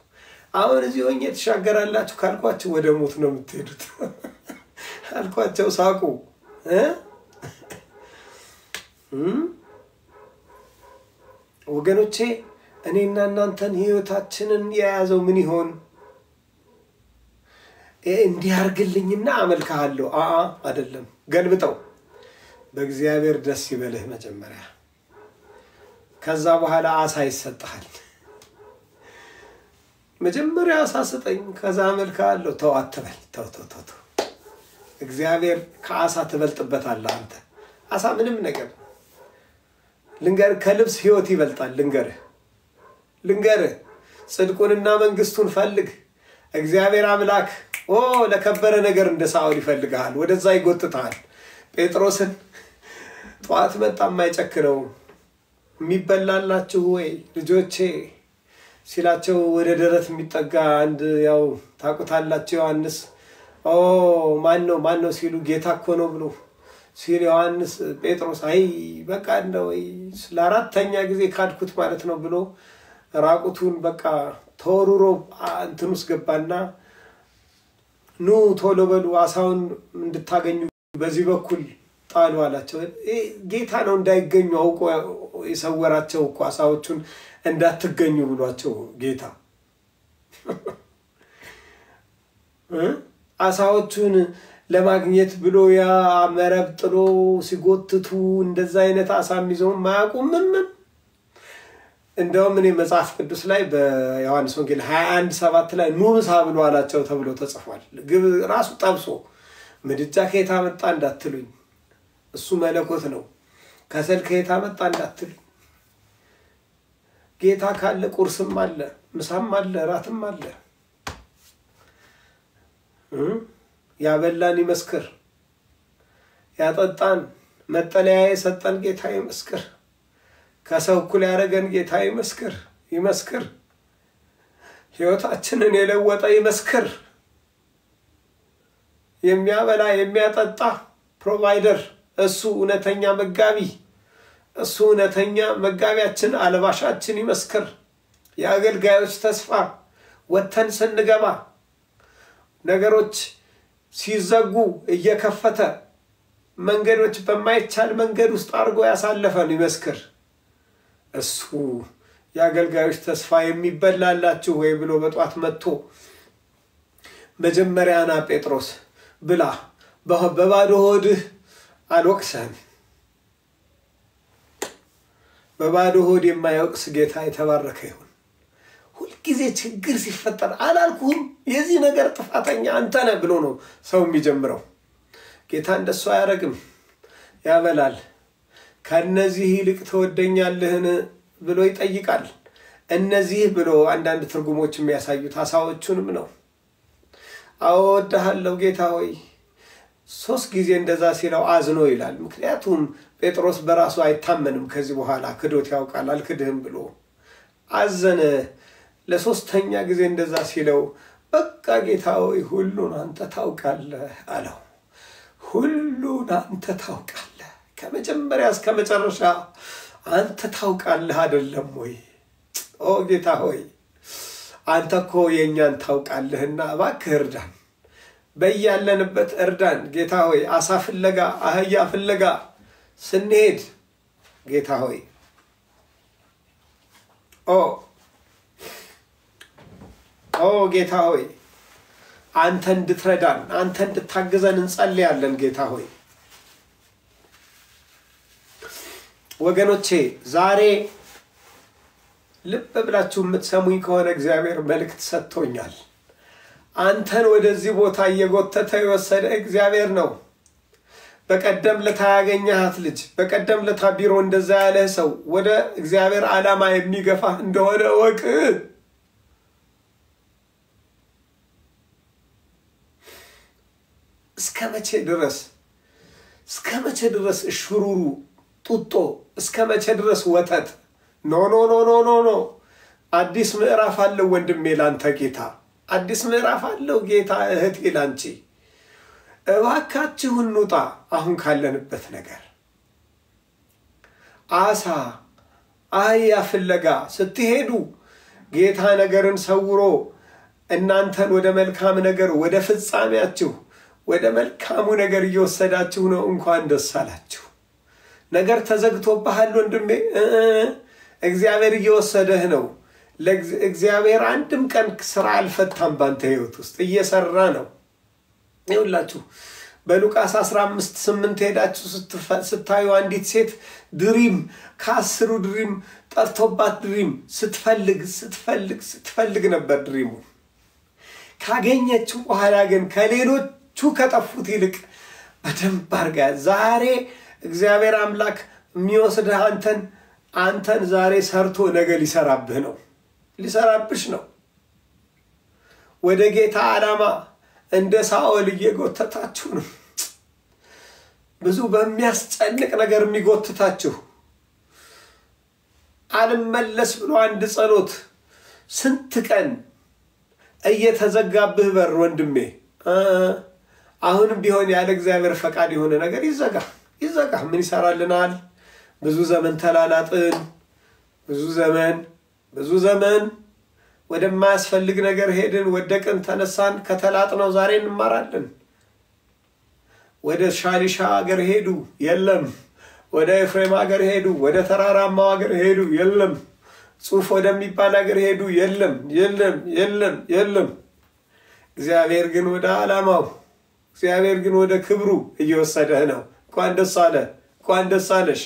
አሁን እዚህ ሆኜ ተሻገራላችሁ ካልኳችሁ ወደ ሞት ነው የምትሄዱት አልኳቸው ሳቁ ወገኖቼ እኔና እናንተን ህይወታችንን የያዘው ምን ይሆን እንዲያርግልኝና አመልካለሁ አይደለም ገልብጠው በእግዚአብሔር ደስ ይበልህ መጀመሪያ ከዛ በኋላ አሳ ይሰጣል መጀመሪያ አሳ ሰጠኝ ከዛ አመልካለሁ ተው አትበል ተው እግዚአብሔር ከአሳ ተበልጥበታል አንተ አሳ ምንም ነገር ልንገር ከልብስ ህይወት ይበልጣል ልንገር ጽድቁንና መንግስቱን ፈልግ እግዚአብሔር አምላክ ለከበረ ነገር እንደ ሳኦል ይፈልጋል ወደዛ ይጎትታል ጴጥሮስን ጧት መጣ ማይጨክረው የሚበላላችሁ ወይ ልጆቼ ሲላቸው ወደ ደረት የሚጠጋ አንድ ያው ታቁታላችሁ ዮሐንስ ማን ነው ሲሉ ጌታ እኮ ነው ብሎ ሲል ዮሐንስ ጴጥሮስ አይ በቃ እንደው ለአራተኛ ጊዜ ካድኩት ማለት ነው ብሎ ራቁቱን በቃ ተወሩሮ እንትኑስ ገባና ኑ ቶሎ በሉ አሳውን እንድታገኙ በዚህ በኩል ጣሉ አላቸው ጌታ ነው እንዳይገኙ አውቆ የሰወራቸው እኮ አሳዎቹን እንዳትገኙ ብሏቸው ጌታ አሳዎቹን ለማግኘት ብሎ ያ መረብ ጥሎ ሲጎትቱ እንደዛ አይነት አሳም ይዘው ማያቁም ምን እንደውም እኔ መጽሐፍ ቅዱስ ላይ በዮሐንስ ወንጌል 21:7 ላይ ኑ ምሳ ብሎ አላቸው ተብሎ ተጽፏል ግብ ራሱ ጠብሶ ምድጃ ከየታ መጣ እንዳትሉኝ እሱ መለኮት ነው ከሰል ከየታ መጣ እንዳትሉኝ ጌታ ካለ ቁርስም አለ ምሳም አለ ራትም አለ ያበላን ይመስክር ያጠጣን መጠለያ የሰጠን ጌታ ይመስክር ከሰው እኩል ያረገን ጌታ ይመስክር ሕይወታችንን የለወጠ ይመስክር የሚያበላ የሚያጠጣ ፕሮቫይደር እሱ እውነተኛ መጋቢ እሱ እውነተኛ መጋቢያችን አለባሻችን ይመስክር የአገልጋዮች ተስፋ ወተን ስንገባ ነገሮች ሲዘጉ እየከፈተ መንገዶች በማይቻል መንገድ ውስጥ አርጎ ያሳለፈን ይመስክር እሱ የአገልጋዮች ተስፋ የሚበላላችሁ ወይ ብሎ በጧት መጥቶ መጀመሪያና ጴጥሮስ ብላ በባዶ ሆድህ አልወቅሰን በባዶ ሆድ የማይወቅስ ጌታ የተባረከ ይሁን ሁሉ ጊዜ ችግር ሲፈጠር አላልኩም የዚህ ነገር ጥፋተኛ አንተ ነህ ብሎ ነው ሰው የሚጀምረው ጌታ እንደሱ አያረግም ያበላል ከነዚህ ይልቅ ተወደኛለህን ብሎ ይጠይቃል እነዚህ ብሎ አንዳንድ ትርጉሞች የሚያሳዩት አሳዎቹንም ነው አወድሃለሁ ጌታ ሆይ 3 ጊዜ እንደዛ ሲለው አዝኖ ይላል ምክንያቱም ጴጥሮስ በራሱ አይታመንም ከዚህ በኋላ ክዶት ያውቃል አልክድህም ብሎ አዘነ ለሶስተኛ ጊዜ እንደዛ ሲለው በቃ ጌታ ሆይ ሁሉን አንተ ታውቃለህ አለው ሁሉን አንተ ታውቃለህ ከመጀመሪያ እስከ መጨረሻ አንተ ታውቃለህ አይደለም ወይ ጌታ ሆይ አንተ እኮ የኛን ታውቃለህና እባክህ እርዳን በያለንበት እርዳን ጌታ ሆይ አሳ ፍለጋ አህያ ፍለጋ ስንሄድ ጌታ ሆይ ጌታ ሆይ አንተ እንድትረዳን አንተ እንድታግዘን እንጸልያለን ጌታ ሆይ ወገኖቼ ዛሬ ልብ ብላችሁ የምትሰሙኝ ከሆነ እግዚአብሔር መልእክት ሰጥቶኛል አንተን ወደዚህ ቦታ እየጎተተ የወሰደ እግዚአብሔር ነው በቀደም ለታ ያገኘሃት ልጅ በቀደም ለታ ቢሮ እንደዛ ያለ ሰው ወደ እግዚአብሔር ዓላማ የሚገፋ እንደሆነ ወቅ እስከ መቼ ድረስ እሽሩሩ ጡጦ እስከ መቼ ድረስ ወተት ኖ አዲስ ምዕራፍ አለው ወንድሜ ላንተ ጌታ አዲስ ምዕራፍ አለው ጌታ እህቴ ላንቺ እባካችሁ እንውጣ አሁን ካለንበት ነገር አሳ አህያ ፍለጋ ስትሄዱ ጌታ ነገርን ሰውሮ እናንተን ወደ መልካም ነገር ወደ ፍጻሜያችሁ ወደ መልካሙ ነገር እየወሰዳችሁ ነው እንኳን ደስ አላችሁ ነገር ተዘግቶብሃል ወንድሜ እግዚአብሔር እየወሰደህ ነው ለእግዚአብሔር አንድም ቀን ስራ አልፈታም ባንተ ህይወት ውስጥ እየሰራ ነው ይውላችሁ በሉቃስ 15:8 ሄዳችሁ ስታዩ አንዲት ሴት ድሪም ከ10 ድሪም ጠርቶባት ድሪም ስትፈልግ ነበር ድሪሙ ካገኘችው በኋላ ግን ከሌሎቹ ከጠፉት ይልቅ በደንብ አርጋ ዛሬ እግዚአብሔር አምላክ የሚወስድህ አንተን ዛሬ ሰርቶ ነገ ሊሰራብሽ ነው ወደ ጌታ ዓላማ እንደ ሳኦል እየጎተታችሁ ነው ብዙ በሚያስጨንቅ ነገር የሚጎትታችሁ አልመለስ ብሎ አንድ ጸሎት ስንት ቀን እየተዘጋብህ በር ወንድሜ አሁንም ቢሆን ያለ እግዚአብሔር ፈቃድ የሆነ ነገር ይዘጋ ምን ይሰራልናል ብዙ ዘመን ተላላጥን ብዙ ዘመን ወደማያስፈልግ ነገር ሄድን ወደቀን ተነሳን ከተላጥነው ዛሬ እንማራለን ወደ ሻሊሻ ሀገር ሄዱ የለም ወደ ኤፍሬም ሀገር ሄዱ ወደ ተራራማው ሀገር ሄዱ የለም ጹፍ ወደሚባል ሀገር ሄዱ የለም እግዚአብሔር ግን ወደ ዓላማው እግዚአብሔር ግን ወደ ክብሩ እየወሰደህ ነው እንኳን ደስ አለሽ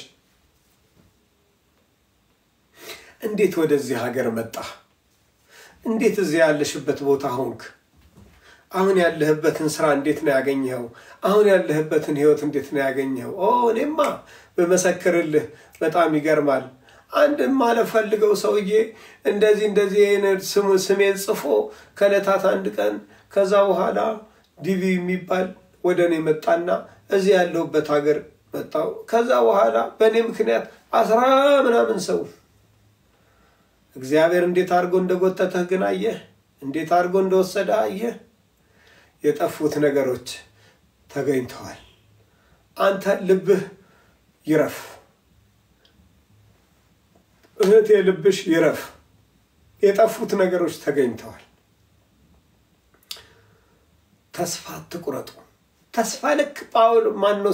እንዴት ወደዚህ ሀገር መጣ እንዴት እዚህ ያለሽበት ቦታ ሆንክ አሁን ያለህበትን ስራ እንዴት ነው ያገኘው አሁን ያለህበትን ህይወት እንዴት ነው ያገኘው እኔማ በመሰከርልህ በጣም ይገርማል አንድም ማለፈልገው ሰውዬ እንደዚህ ስሜን ጽፎ ከለታት አንድ ቀን ከዛ በኋላ ዲቪ የሚባል ወደኔ መጣና እዚህ ያለውበት ሀገር መጣው ከዛ በኋላ በኔ ምክንያት 10 ምናምን ሰው እግዚአብሔር እንዴት አርጎ እንደጎተተህ ግን አየህ እንዴት አርጎ እንደወሰደ አየህ የጠፉት ነገሮች ተገኝተዋል አንተ ልብህ ይረፍ እህቴ ልብሽ ይረፍ የጠፉት ነገሮች ተገኝተዋል ተስፋ አትቁረጡ ተስፋ ልክ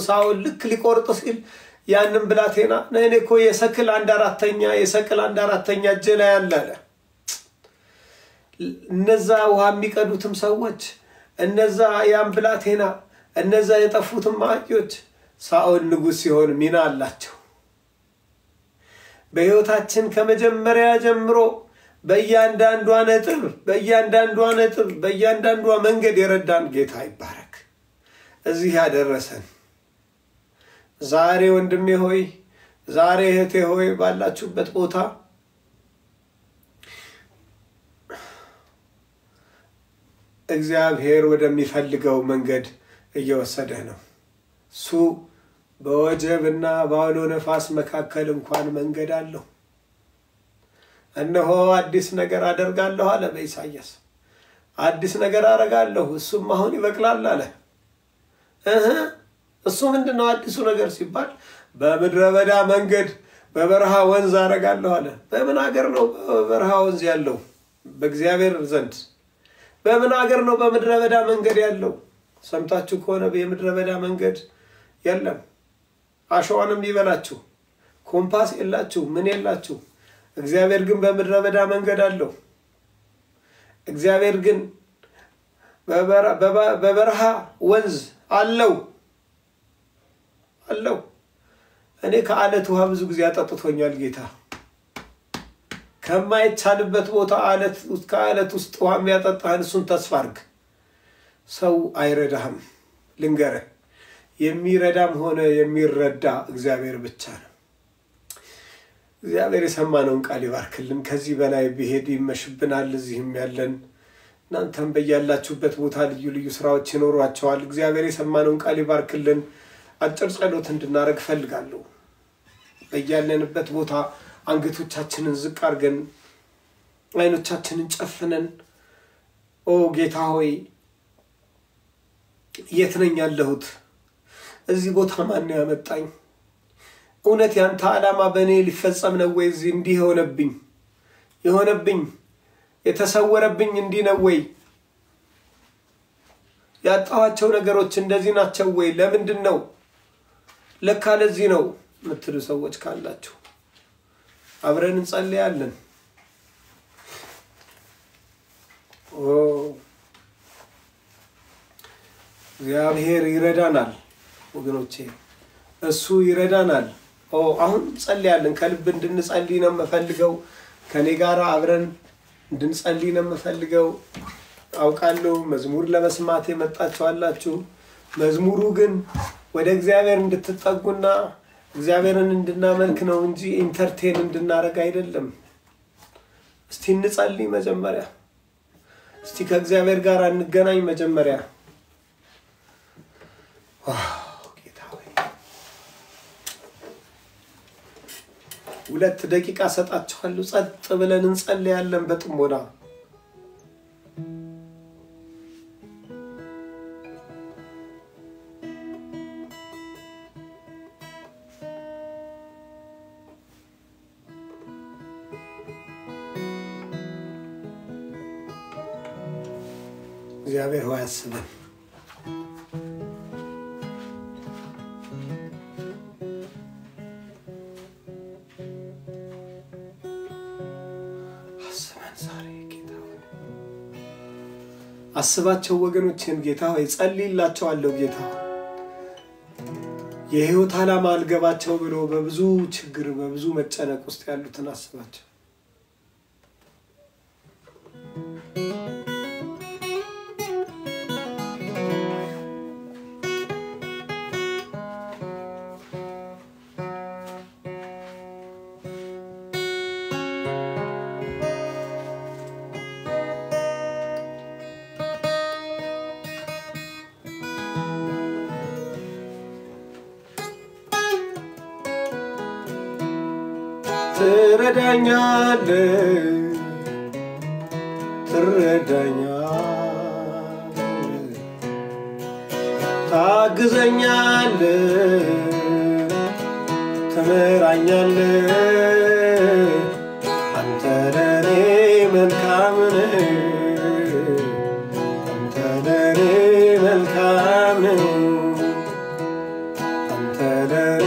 ሳኦል ልክ ሊቆርጥ ሲል ያንን ብላቴና እኔኮ የሰቅል 1/4 እጄ ላይ አለ እነዛ ውሃ የሚቀዱትም ሰዎች እነዛ ያን ብላቴና እነዛ የጠፉትም ማጆች ሳኦል ንጉስ ሲሆን ሚና አላቸው በህይወታችን ከመጀመሪያ ጀምሮ በእያንዳንዷ መንገድ የረዳን ጌታ ይባረክ እዚህ ያደረሰን ዛሬ ወንድሜ ሆይ ዛሬ እህቴ ሆይ ባላችሁበት ቦታ እግዚአብሔር ወደሚፈልገው መንገድ እየወሰደህ ነው እሱ በወጀብና ባውሎ ነፋስ መካከል እንኳን መንገድ አለው እነሆ አዲስ ነገር አደርጋለሁ አለ በኢሳይያስ አዲስ ነገር አደርጋለሁ እሱም አሁን ይበቅላል አለ እሱ ምንድነው አዲሱ ነገር ሲባል በምድረ በዳ መንገድ በበረሃ ወንዝ አደርጋለሁ አለ በምን ሀገር ነው በበረሃ ወንዝ ያለው በእግዚአብሔር ዘንድ በምን ሀገር ነው በምድረ በዳ መንገድ ያለው ሰምታችሁ ከሆነ በምድረ በዳ መንገድ የለም አሸዋንም ይበላችሁ ኮምፓስ የላችሁ ምን የላችሁ እግዚአብሔር ግን በምድረ በዳ መንገድ አለው እግዚአብሔር ግን በበረሃ ወንዝ አለው እኔ ከአለት ውሃ ብዙ ጊዜ አጠጥቶኛል ጌታ ከማይቻልበት ቦታ ከአለት ውስጥ ውሃ የሚያጠጣህን እሱን ተስፋ አድርግ ሰው አይረዳህም ልንገርህ የሚረዳም ሆነ የሚረዳ እግዚአብሔር ብቻ ነው እግዚአብሔር የሰማነውን ቃል ይባርክልን ከዚህ በላይ ቢሄድ ይመሽብናል እዚህም ያለን እናንተም በያላችሁበት ቦታ ልዩ ስራዎች ይኖሯቸዋል እግዚአብሔር የሰማነውን ቃል ይባርክልን አጭር ጸሎት እንድናረግ ፈልጋለሁ በያለንበት ቦታ አንገቶቻችንን ዝቅ አድርገን አይኖቻችንን ጨፍነን ጌታ ሆይ የት ነኝ ያለሁት እዚህ ቦታ ማን ያመጣኝ እውነት ያንተ ዓላማ በእኔ ሊፈጸም ነው ወይ እዚህ እንዲህ የሆነብኝ የተሰወረብኝ እንዲህ ነው ወይ ያጣኋቸው ነገሮች እንደዚህ ናቸው ወይ ለምንድነው ለካ ለዚህ ነው ምትሉ ሰዎች ካላችሁ አብረን እንጸልያለን እግዚአብሔር ይረዳናል ወገኖቼ እሱ ይረዳናል አሁን ጸልያለን ከልብ እንድንጸልይ ነው መፈልገው ከኔ ጋር አብረን እንድንጸልይ ነው መፈልገው አውቃለሁ መዝሙር ለመስማት የመጣችሁ አላችሁ መዝሙሩ ግን ወደ እግዚአብሔር እንድትጠጉና እግዚአብሔርን እንድናመልክ ነው እንጂ ኢንተርቴን እንድናረጋ አይደለም እስቲ እንጸልይ መጀመሪያ እስቲ ከእግዚአብሔር ጋር እንገናኝ መጀመሪያ ጌታ ሆይ 2 ደቂቃ ሰጣችኋለሁ ጸጥ ብለን እንጸልያለን በጥሞና እግዚአብሔር ሆይ አስበን ዛሬ ጌታ ሆይ አስባቸው ወገኖችን ጌታ ሆይ ጸልይላቸዋለሁ ጌታ የህይወት ዓላማ አልገባቸው ብሎ በብዙ ችግር በብዙ መጨነቅ ውስጥ ያሉትን አስባቸው ትረዳኛለህ ታግዘኛለህ ትመራኛለህ አንተ ለኔ መልካም ነህ አንተ ለኔ መልካም ነህ አንተ ለኔ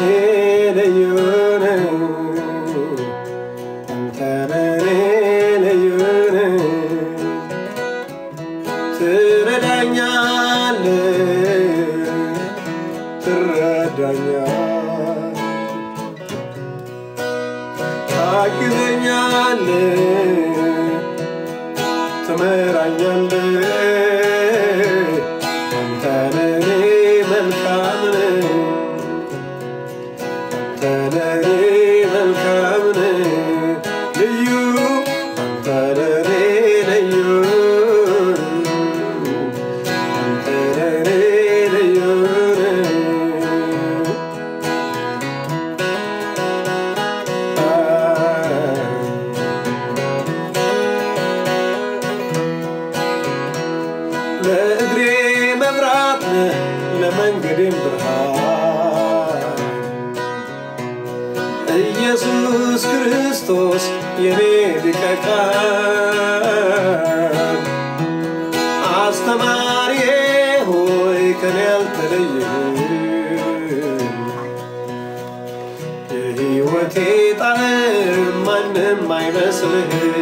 ልዩ ነህ ኢየሱስ ክርስቶስ የኔ ሊቀ ካህን አስተማሪዬ ሆይ ከኔ አልተለየህም የሕይወቴ ጣዕም ማንም አይመስልህም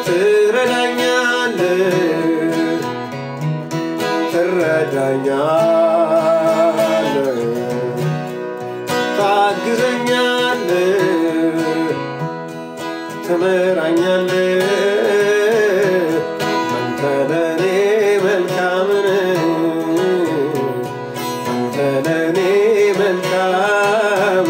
ትረዳኛለህ ትረዳኛለህ ታግዘኛለህ ትመራኛለህ አንተ ለኔ መልካም ነህ አንተ ለኔ መልካም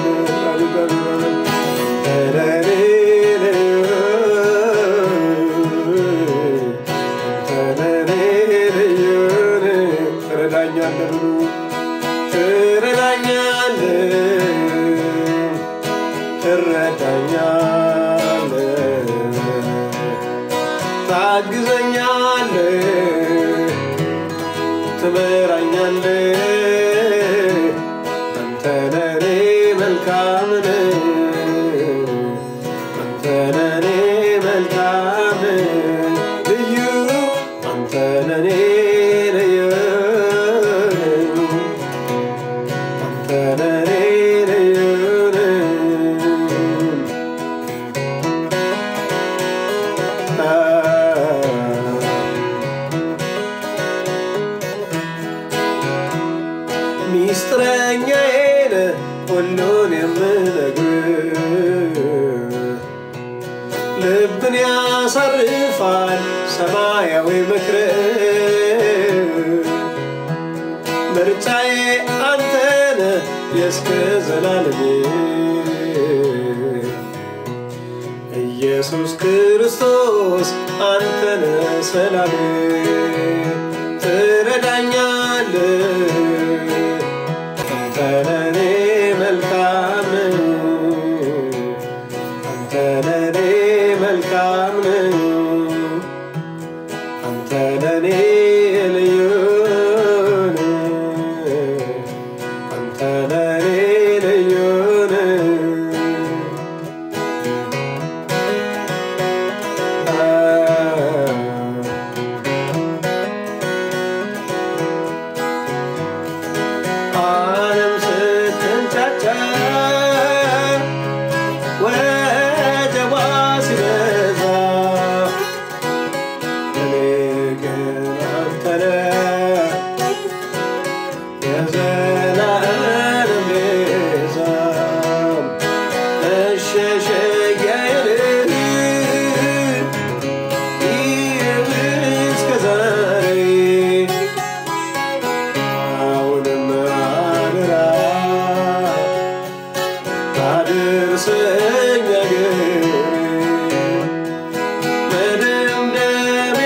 ታግዘኛለህ ትመራኛለህ አንተ ለኔ መልካም ነህ አንተ ለኔ መልካም ልዩ አንተ ለኔ ልዩ አንተ ለኔ ልዩ ያሳርፋል ሰማያዊ ምክር ምርጫዬ አንተነ የእስከ ዘላለም ኢየሱስ ክርስቶስ አንተነ ሰላም ትረዳኛለህ አንተ ለኔ መልካም አንተ ለኔ መልካም አንተ ለኔ ልዩ አንተ ለኔ ልዩ ዓለም ስትንጫጫ ወጀቧ ሲበዛ እኔ ግን አንተ ነህ የዘላለም ቤዛ መሸሸጊያዬ ይህ እስከ ዛሬ አሁንም አደራ አድርሰኝ አገሬ መደምደሜ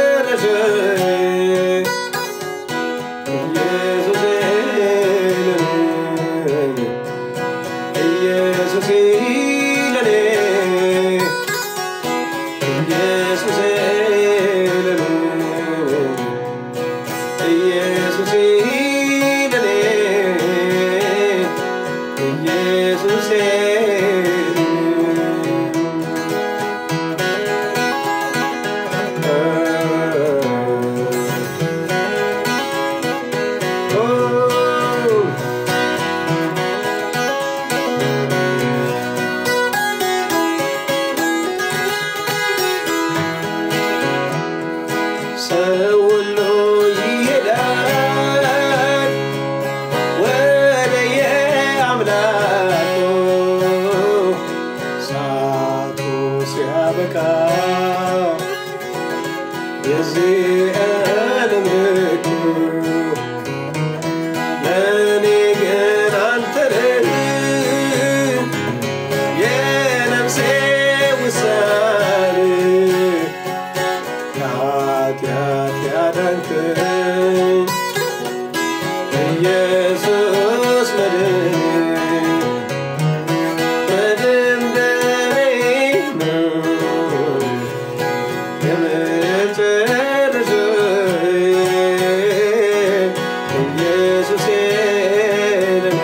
የመጨረሻዬ ኢየሱሴ ለኔ ኢየሱሴ ለኔ ኢየሱሴ ለኔ ኢየሱሴ ሰው ሁሉ ይሄዳል ወደየአምላኩ ሰዓቱ ሲያበቃ የዚህ ዓለም ልኩ ለእኔ ግን አንተ ነህ የነፍሴ ውሳኔ ከኃጢአት ያዳንከኝ ኢየሱስ መድኔ መደምደሜ የመጨረሻዬ ኢየሱሴ ለኔ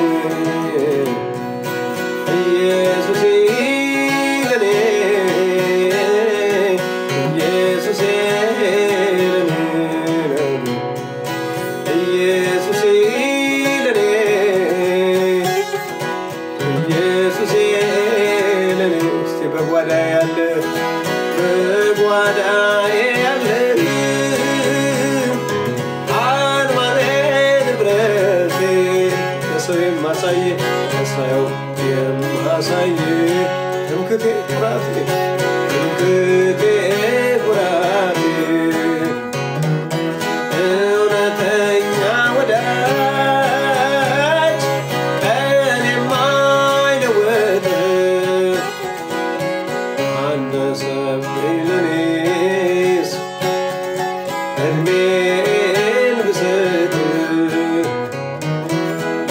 ኢየሱሴ ለኔ ኢየሱሴ ለኔ ኢየሱሴ ለኔ ኢየሱሴ ለኔ እስቲ በጓዳዬ ያለ አልማሬ ንብረቴ ለሰው የማሳይ ለሰው የማሳይ ትምክህቴ ኩራቴ ትምክህቴ ኩራቴ እውነተኛ ወዳጅ ቀን የማይለወጥ አነሰብኝ ለኔስ እድሜን ብሰጥ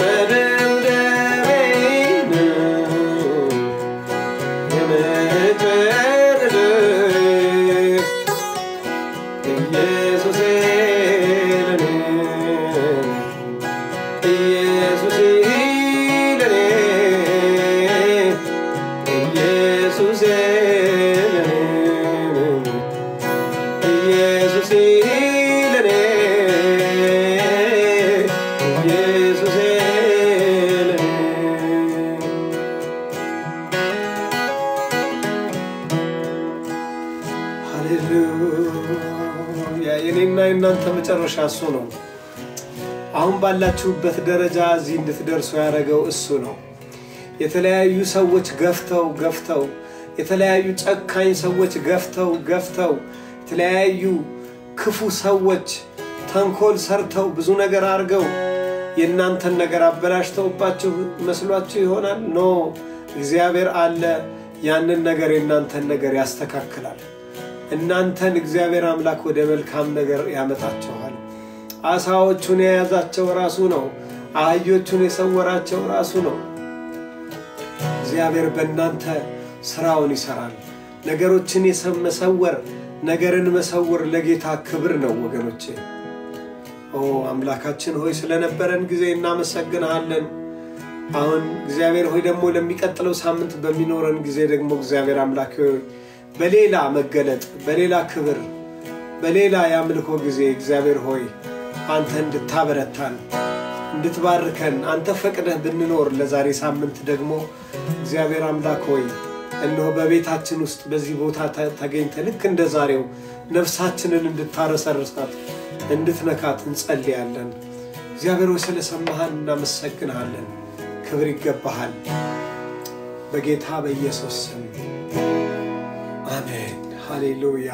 መደምደሜ የመጨረሻዬ ኢየሱሴ ለኔ ኢየሱሴ ለኔ ኢየሱሴ ለኔ ኢየሱሴ ለኔ ኢየሱሴ ለኔ ሃሌሉያ የኔና የናንተ መጨረሻ እሱ ነው አሁን ባላችሁበት ደረጃ እዚህ እንድትደርሱ ያደረገው እሱ ነው የተለያዩ ሰዎች ገፍተው የተለያዩ ጨካኝ ሰዎች ገፍተው የተለያዩ ክፉ ሰዎች ተንኮል ሰርተው ብዙ ነገር አርገው የናንተን ነገር አበላሽተውባችሁ መስሏችሁ ይሆናል። ኖ እግዚአብሔር አለ ያንን ነገር የናንተን ነገር ያስተካክላል። እናንተን እግዚአብሔር አምላክ ወደ መልካም ነገር ያመጣቸዋል። አሳዎቹን የያዛቸው ራሱ ነው። አህዮቹን የሰወራቸው ራሱ ነው። እግዚአብሔር በእናንተ ስራውን ይሰራል። ነገሮችን ነገርን መሰወር ለጌታ ክብር ነው ወገኖቼ። አምላካችን ሆይ ስለነበረን ጊዜ እናመሰግናለን። አሁን እግዚአብሔር ሆይ ደግሞ ለሚቀጥለው ሳምንት በሚኖረን ጊዜ ደግሞ እግዚአብሔር አምላክ ሆይ በሌላ መገለጥ በሌላ ክብር በሌላ ያምልኮ ጊዜ እግዚአብሔር ሆይ አንተ እንድታበረታን እንድትባርከን አንተ ፈቅደህ ብንኖር ለዛሬ ሳምንት ደግሞ እግዚአብሔር አምላክ ሆይ እነሆ በቤታችን ውስጥ በዚህ ቦታ ተገኝተህ ልክ እንደዛሬው ነፍሳችንን እንድታረሰርሳት እንድትነካት እንጸልያለን። እግዚአብሔር ሆይ ስለሰማህን እናመሰግናለን። ክብር ይገባሃል በጌታ በኢየሱስ ስም አሜን። ሃሌሉያ።